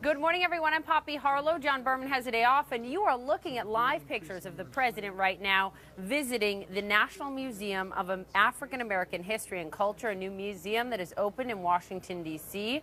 Good morning, everyone. I'm Poppy Harlow. John Berman has a day off, and you are looking at live pictures of the president right now visiting the National Museum of African American History and Culture, a new museum that is open in Washington, D.C.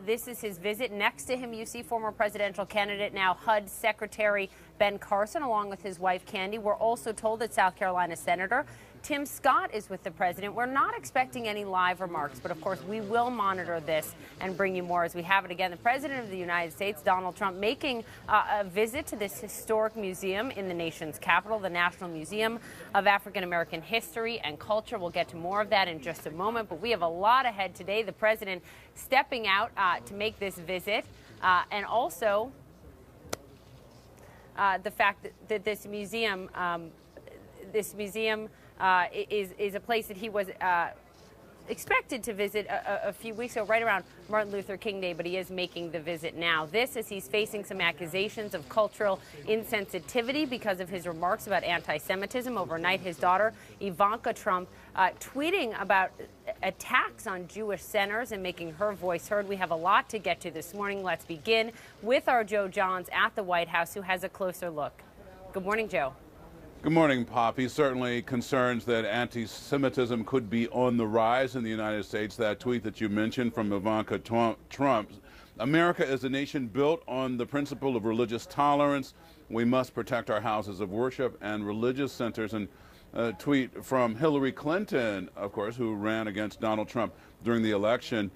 This is his visit. Next to him, you see former presidential candidate, now HUD Secretary Ben Carson, along with his wife, Candy. We're also told that South Carolina Senator Tim Scott is with the president. We're not expecting any live remarks, but of course we will monitor this and bring you more as we have it. Again, the president of the United States, Donald Trump, making a visit to this historic museum in the nation's capital, the National Museum of African American History and Culture. We'll get to more of that in just a moment, but we have a lot ahead today. The president stepping out to make this visit, and also the fact that this museum is a place that he was expected to visit a few weeks ago, right around Martin Luther King Day, but he is making the visit now. This as he's facing some accusations of cultural insensitivity because of his remarks about anti-Semitism. Overnight, his daughter, Ivanka Trump, tweeting about attacks on Jewish centers and making her voice heard. We have a lot to get to this morning. Let's begin with our Joe Johns at the White House, who has a closer look. Good morning, Joe. Good morning, Poppy. Certainly concerns that anti-Semitism could be on the rise in the United States. That tweet that you mentioned from Ivanka Trump. America is a nation built on the principle of religious tolerance. We must protect our houses of worship and religious centers. And a tweet from Hillary Clinton, of course, who ran against Donald Trump during the election.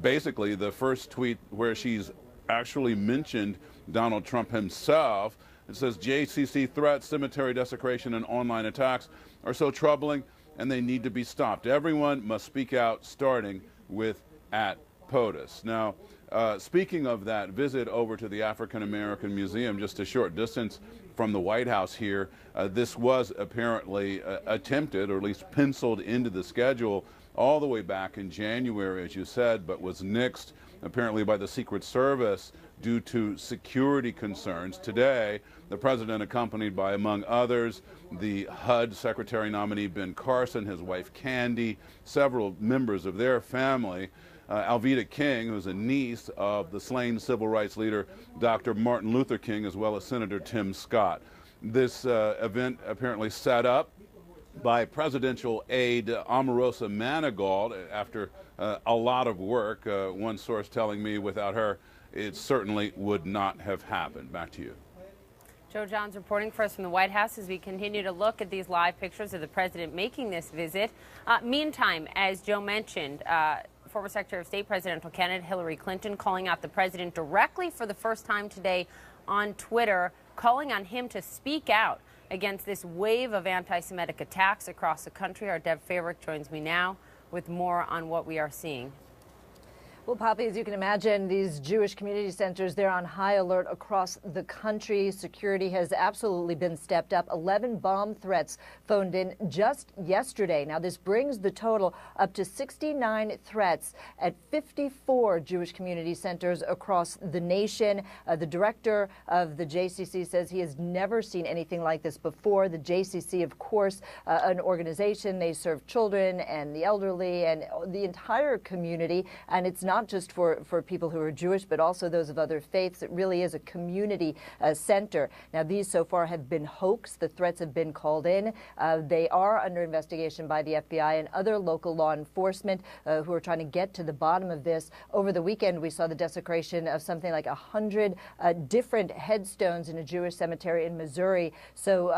Basically, the first tweet where she's actually mentioned Donald Trump himself. It says, JCC threats, cemetery desecration, and online attacks are so troubling, and they need to be stopped. Everyone must speak out, starting with at POTUS. Now, speaking of that visit over to the African American Museum, just a short distance from the White House here, this was apparently attempted, or at least penciled into the schedule all the way back in January, as you said, but was nixed apparently by the Secret Service due to security concerns. Today, the president, accompanied by, among others, the HUD Secretary nominee Ben Carson, his wife Candy, several members of their family, Alveda King, who's a niece of the slain civil rights leader Dr. Martin Luther King, as well as Senator Tim Scott. This event apparently set up by presidential aide Omarosa Manigault after a lot of work. One source telling me without her, it certainly would not have happened. Back to you. Joe Johns reporting for us from the White House as we continue to look at these live pictures of the president making this visit. Meantime, as Joe mentioned, former Secretary of State presidential candidate Hillary Clinton calling out the president directly for the first time today on Twitter, calling on him to speak out against this wave of anti-Semitic attacks across the country. Our Deb Favorick joins me now with more on what we are seeing. Well, Poppy, as you can imagine, these Jewish community centers, they're on high alert across the country. Security has absolutely been stepped up. 11 bomb threats phoned in just yesterday. Now, this brings the total up to 69 threats at 54 Jewish community centers across the nation. The director of the JCC says he has never seen anything like this before. The JCC, of course, an organization, they serve children and the elderly and the entire community, and it's not just for people who are Jewish, but also those of other faiths. It really is a community center. Now, these so far have been hoax. The threats have been called in. They are under investigation by the FBI and other local law enforcement who are trying to get to the bottom of this. Over the weekend, we saw the desecration of something like 100 different headstones in a Jewish cemetery in Missouri. So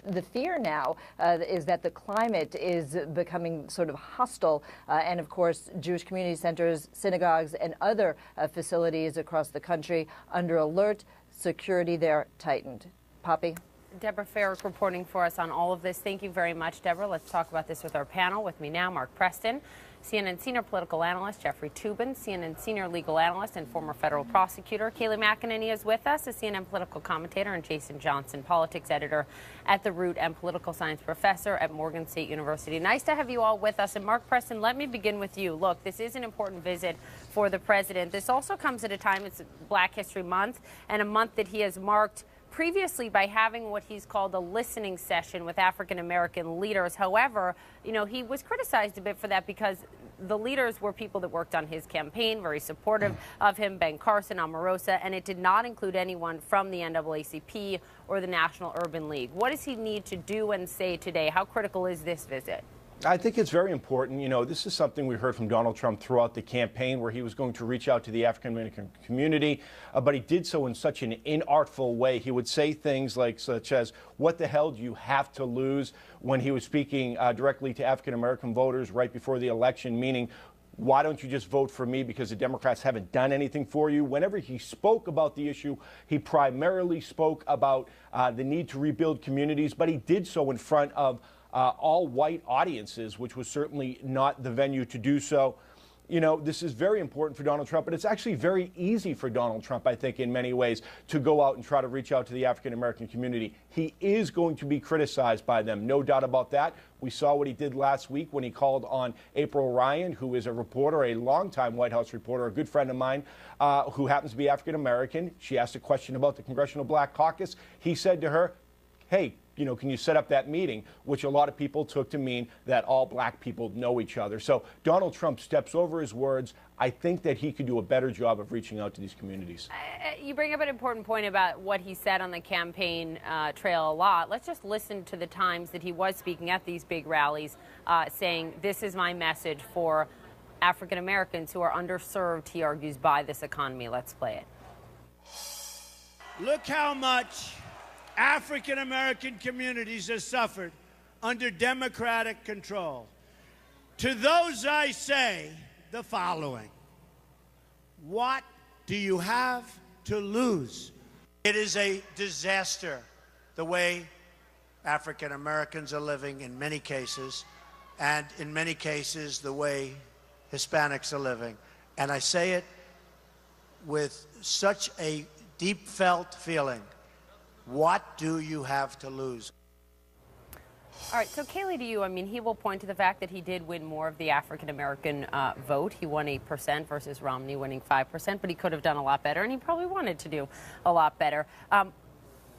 the fear now is that the climate is becoming sort of hostile, and of course Jewish community centers, synagogues, and other facilities across the country under alert. Security there tightened. Poppy? Deborah Farrick reporting for us on all of this. Thank you very much, Deborah. Let's talk about this with our panel. With me now, Mark Preston, CNN senior political analyst, Jeffrey Toobin, CNN senior legal analyst and former federal prosecutor. Kayleigh McEnany is with us, a CNN political commentator, and Jason Johnson, politics editor at The Root and political science professor at Morgan State University. Nice to have you all with us. And Mark Preston, let me begin with you. Look, this is an important visit for the president. This also comes at a time, it's Black History Month, and a month that he has marked previously by having what he's called a listening session with African American leaders. However, you know, he was criticized a bit for that because the leaders were people that worked on his campaign, very supportive of him, Ben Carson, Omarosa, and it did not include anyone from the NAACP or the National Urban League. What does he need to do and say today? How critical is this visit? I think it's very important. You know, this is something we heard from Donald Trump throughout the campaign, where he was going to reach out to the African American community, but he did so in such an inartful way. He would say things like, such as, "What the hell do you have to lose?" when he was speaking directly to African American voters right before the election, meaning, why don't you just vote for me because the Democrats haven't done anything for you? Whenever he spoke about the issue, he primarily spoke about the need to rebuild communities, but he did so in front of all white audiences, which was certainly not the venue to do so. You know, this is very important for Donald Trump, but it's actually very easy for Donald Trump, I think, in many ways, to go out and try to reach out to the African American community. He is going to be criticized by them, no doubt about that. We saw what he did last week when he called on April Ryan, who is a reporter, a longtime White House reporter, a good friend of mine, who happens to be African American. She asked a question about the Congressional Black Caucus. He said to her, "Hey, you know, can you set up that meeting?" Which a lot of people took to mean that all black people know each other. So Donald Trump steps over his words. I think that he could do a better job of reaching out to these communities. You bring up an important point about what he said on the campaign trail a lot. Let's just listen to the times that he was speaking at these big rallies, saying, "This is my message for African Americans who are underserved," he argues, by this economy. Let's play it. Look how much African American communities have suffered under Democratic control. To those I say the following: what do you have to lose? It is a disaster the way African Americans are living in many cases, and in many cases the way Hispanics are living. And I say it with such a deep felt feeling. What do you have to lose? All right, so Kayleigh, to you, I mean, he will point to the fact that he did win more of the African-American vote. He won 8% versus Romney winning 5%, but he could have done a lot better, and he probably wanted to do a lot better.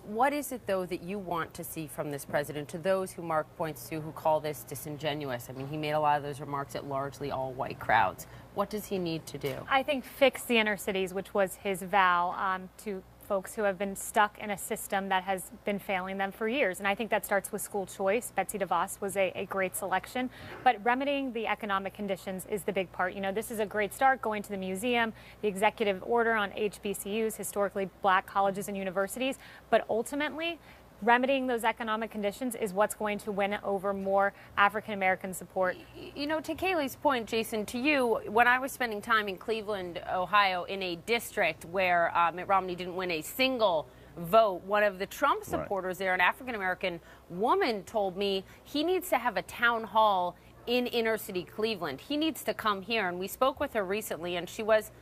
What is it, though, that you want to see from this president, to those who Mark points to who call this disingenuous? I mean, he made a lot of those remarks at largely all white crowds. What does he need to do? I think fix the inner cities, which was his vow to folks who have been stuck in a system that has been failing them for years. And I think that starts with school choice. Betsy DeVos was a great selection. But remedying the economic conditions is the big part. You know, this is a great start, going to the museum, the executive order on HBCUs, historically black colleges and universities. But ultimately, remedying those economic conditions is what's going to win over more African-American support. You know, to Kayleigh's point, Jason, to you, when I was spending time in Cleveland, Ohio, in a district where Mitt Romney didn't win a single vote, one of the Trump supporters there, an African-American woman, told me he needs to have a town hall in inner city Cleveland. He needs to come here. And we spoke with her recently, and she was,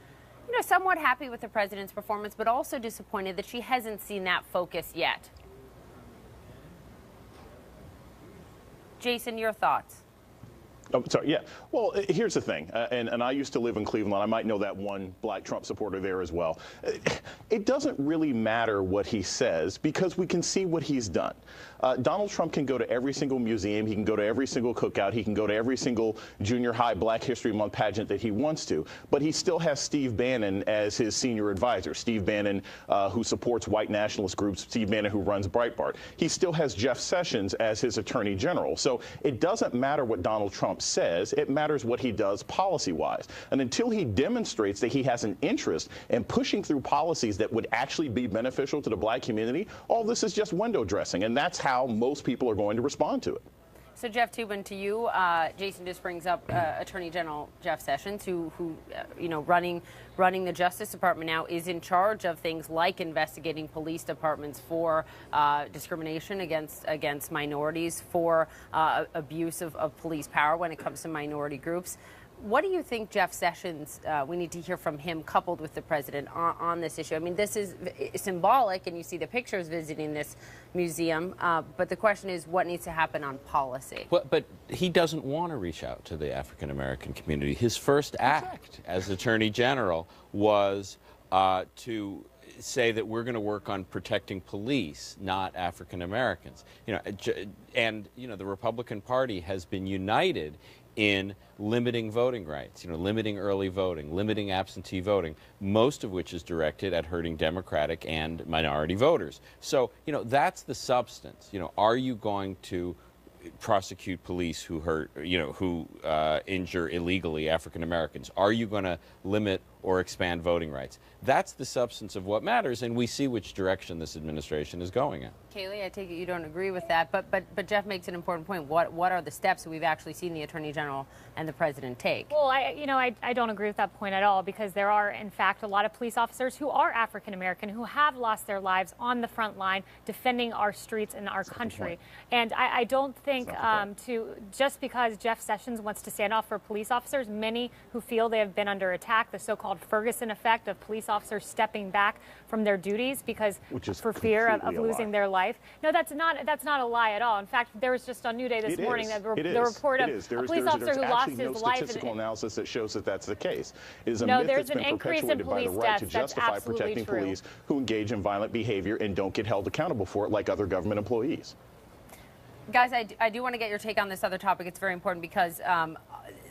you know, somewhat happy with the president's performance, but also disappointed that she hasn't seen that focus yet. Jason, your thoughts? Oh, sorry, yeah. Well, here's the thing, and I used to live in Cleveland. I might know that one black Trump supporter there as well. It doesn't really matter what he says because we can see what he's done. Donald Trump can go to every single museum. He can go to every single cookout. He can go to every single junior high Black History Month pageant that he wants to. But he still has Steve Bannon as his senior advisor. Steve Bannon, who supports white nationalist groups. Steve Bannon, who runs Breitbart. He still has Jeff Sessions as his attorney general. So it doesn't matter what Donald Trump says. It matters what he does policy-wise. And until he demonstrates that he has an interest in pushing through policies that would actually be beneficial to the black community, all this is just window dressing. And that's how most people are going to respond to it. So, Jeff Toobin, to you, Jason just brings up Attorney General Jeff Sessions, who you know, running the Justice Department now, is in charge of things like investigating police departments for discrimination against minorities, for abuse of police power when it comes to minority groups. What do you think Jeff Sessions, we need to hear from him coupled with the president on this issue? I mean, this is symbolic, and you see the pictures visiting this museum, but the question is what needs to happen on policy? But he doesn't want to reach out to the African-American community. His first act as Attorney General was to say that we're going to work on protecting police, not African-Americans. You know, and, you know, the Republican Party has been united in limiting voting rights, limiting early voting, limiting absentee voting, most of which is directed at hurting Democratic and minority voters. So, that's the substance. Are you going to prosecute police who injure illegally African Americans? Are you going to limit or expand voting rights? That's the substance of what matters, and we see which direction this administration is going in. Kaylee, I take it you don't agree with that, but Jeff makes an important point. What are the steps that we've actually seen the Attorney General and the President take? Well, I don't agree with that point at all, because there are, in fact, a lot of police officers who are African American who have lost their lives on the front line defending our streets and our country. And I don't think just because Jeff Sessions wants to stand off for police officers, many who feel they have been under attack, the so-called Ferguson effect of police officers stepping back from their duties because for fear of losing their life. No, that's not a lie at all. In fact, there was just on New Day this morning the report of a police officer who lost his life. There's statistical analysis that shows that that's the case. It is a no, myth there's that's an been increase in perpetuated by the police right deaths. to justify That's absolutely protecting true. police who engage in violent behavior and don't get held accountable for it like other government employees. Guys, I do want to get your take on this other topic. It's very important because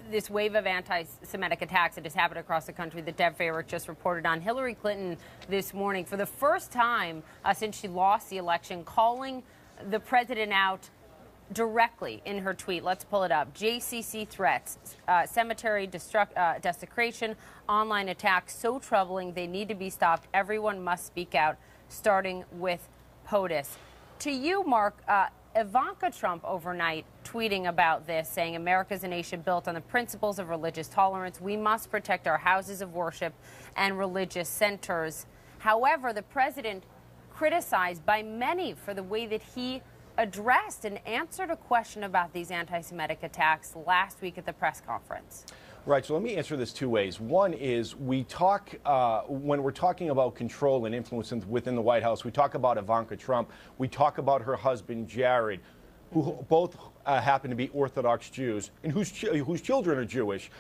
this wave of anti-Semitic attacks that has happened across the country that Deb Favorite just reported on. Hillary Clinton this morning, for the first time since she lost the election, calling the president out directly in her tweet. Let's pull it up. JCC threats, cemetery desecration, online attacks, so troubling, they need to be stopped. Everyone must speak out, starting with POTUS. To you, Mark, Ivanka Trump overnight tweeting about this, saying America's a nation built on the principles of religious tolerance. We must protect our houses of worship and religious centers. However, the president criticized by many for the way that he addressed and answered a question about these anti-Semitic attacks last week at the press conference. Right, so let me answer this two ways. One is we talk, when we're talking about control and influence within the White House, we talk about Ivanka Trump, we talk about her husband Jared, who both happen to be Orthodox Jews and whose children are Jewish.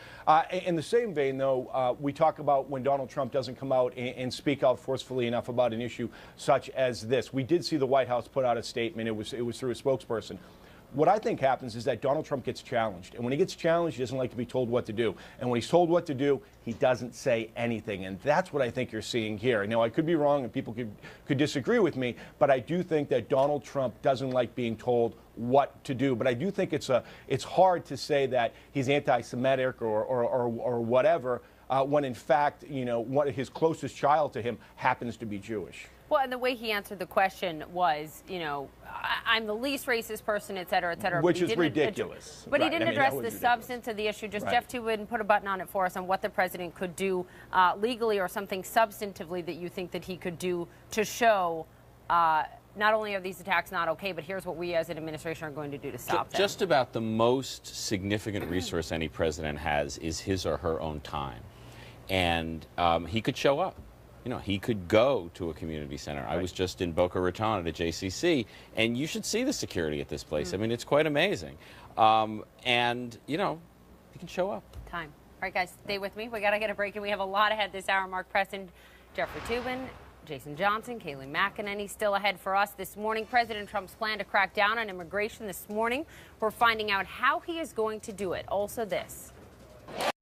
In the same vein, though, we talk about when Donald Trump doesn't come out and speak out forcefully enough about an issue such as this. We did see the White House put out a statement. It was through a spokesperson. What I think happens is that Donald Trump gets challenged. And when he gets challenged, he doesn't like to be told what to do. And when he's told what to do, he doesn't say anything. And that's what I think you're seeing here. Now, I could be wrong and people could disagree with me, but I do think that Donald Trump doesn't like being told what to do. But I do think it's hard to say that he's anti-Semitic or whatever when, in fact, his closest child to him happens to be Jewish. Well, and the way he answered the question was, I'm the least racist person, et cetera, et cetera. Which is ridiculous. But he didn't address the substance of the issue. Just Jeff Tubin put a button on it for us on what the president could do legally or something substantively that you think that he could do to show not only are these attacks not okay, but here's what we as an administration are going to do to stop them. Just about the most significant resource any president has is his or her own time. And he could show up. He could go to a community center. Right. I was just in Boca Raton at a JCC, and you should see the security at this place. I mean, it's quite amazing. And, he can show up. Time. All right, guys, stay with me. We got to get a break, and we have a lot ahead this hour. Mark Preston, Jeffrey Tubin, Jason Johnson, Kaylee McEnany still ahead for us this morning. President Trump's plan to crack down on immigration this morning. We're finding out how he is going to do it. Also this.